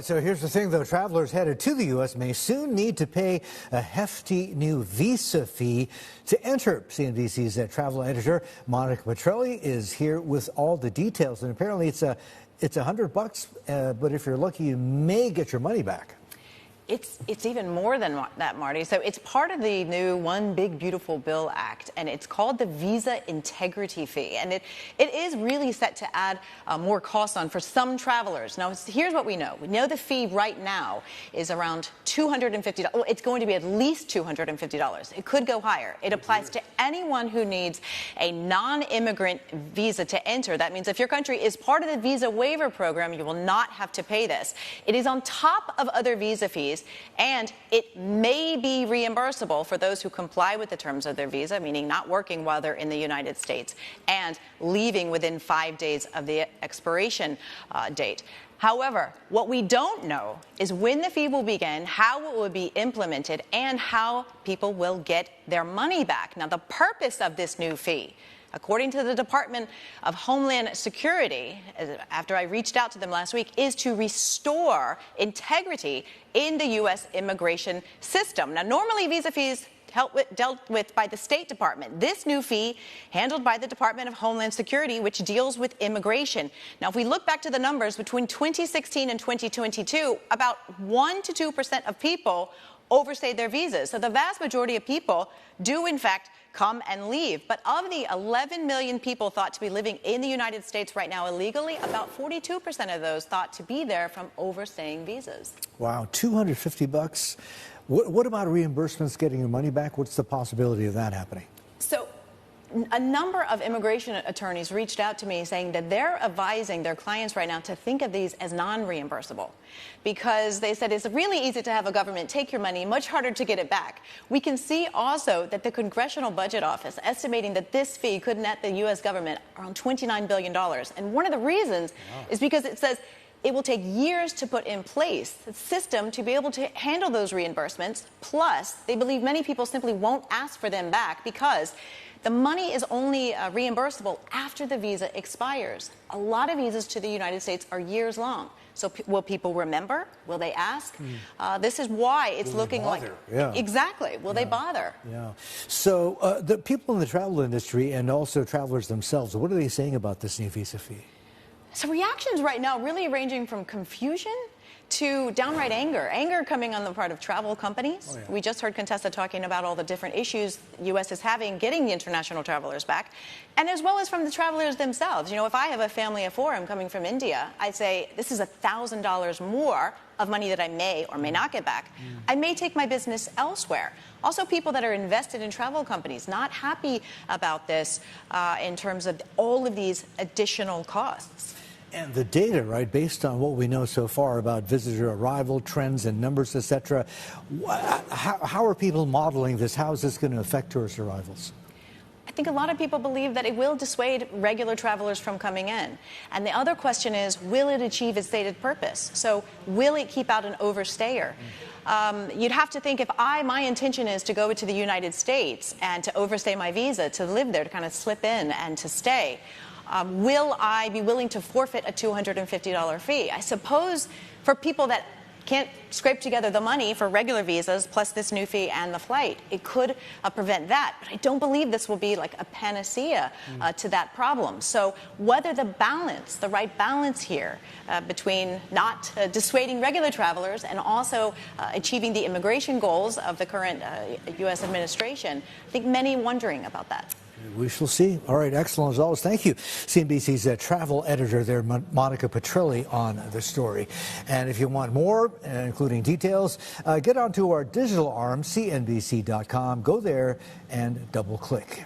So here's the thing, though. Travelers headed to the U.S. may soon need to pay a hefty new visa fee to enter. CNBC's travel editor, Monica Pitrelli, is here with all the details. And apparently it's $100, but if you're lucky, you may get your money back. It's even more than that, Marty. So it's part of the new One Big Beautiful Bill Act, and it's called the Visa Integrity Fee. And it is really set to add more costs on for some travelers. Now, here's what we know. We know the fee right now is around $250. Well, it's going to be at least $250. It could go higher. It applies to anyone who needs a non-immigrant visa to enter. That means if your country is part of the visa waiver program, you will not have to pay this. It is on top of other visa fees, and it may be reimbursable for those who comply with the terms of their visa, meaning not working while they're in the United States and leaving within 5 days of the expiration date. However, what we don't know is when the fee will begin, how it will be implemented, and how people will get their money back. Now, the purpose of this new fee, according to the Department of Homeland Security, after I reached out to them last week, is to restore integrity in the U.S. immigration system. Now, normally visa fees dealt with by the State Department. This new fee handled by the Department of Homeland Security, which deals with immigration. Now, if we look back to the numbers between 2016 and 2022, about 1% to 2% of people overstayed their visas. So the vast majority of people do, in fact, come and leave. But of the 11 million people thought to be living in the United States right now illegally, about 42% of those thought to be there from overstaying visas. Wow, $250. What about reimbursements, getting your money back? What's the possibility of that happening? So a number of immigration attorneys reached out to me saying that they're advising their clients right now to think of these as non-reimbursable, because they said it's really easy to have a government take your money, much harder to get it back. We can see also that the Congressional Budget Office estimating that this fee could net the U.S. government around $29 billion. And one of the reasons is because it says it will take years to put in place a system to be able to handle those reimbursements. Plus, they believe many people simply won't ask for them back because the money is only reimbursable after the visa expires. A lot of visas to the United States are years long. So will people remember? Will they ask? This is why it's looking like... Yeah. Exactly. Will they bother? Yeah. So the people in the travel industry and also travelers themselves, what are they saying about this new visa fee? So reactions right now really ranging from confusion to downright anger. Anger coming on the part of travel companies. Oh, yeah. We just heard Contessa talking about all the different issues the U.S. is having getting the international travelers back, and as well as from the travelers themselves. You know, if I have a family of four, I'm coming from India, I'd say this is $1,000 more of money that I may or may not get back. I may take my business elsewhere. Also, people that are invested in travel companies not happy about this in terms of all of these additional costs. And the data, right, based on what we know so far about visitor arrival trends and numbers, etc., how are people modeling this? How is this going to affect tourist arrivals? I think a lot of people believe that it will dissuade regular travelers from coming in. And the other question is, will it achieve its stated purpose? So will it keep out an overstayer? You'd have to think if my intention is to go to the United States and to overstay my visa, to live there, to kind of slip in and to stay, will I be willing to forfeit a $250 fee? I suppose for people that can't scrape together the money for regular visas, plus this new fee and the flight, it could prevent that. But I don't believe this will be like a panacea to that problem. So whether the right balance here between not dissuading regular travelers and also achieving the immigration goals of the current U.S. administration, I think many wondering about that. We shall see. All right, excellent as always. Thank you. CNBC's travel editor there, Monica Pitrelli, on the story. And if you want more, including details, get onto our digital arm, CNBC.com. Go there and double-click.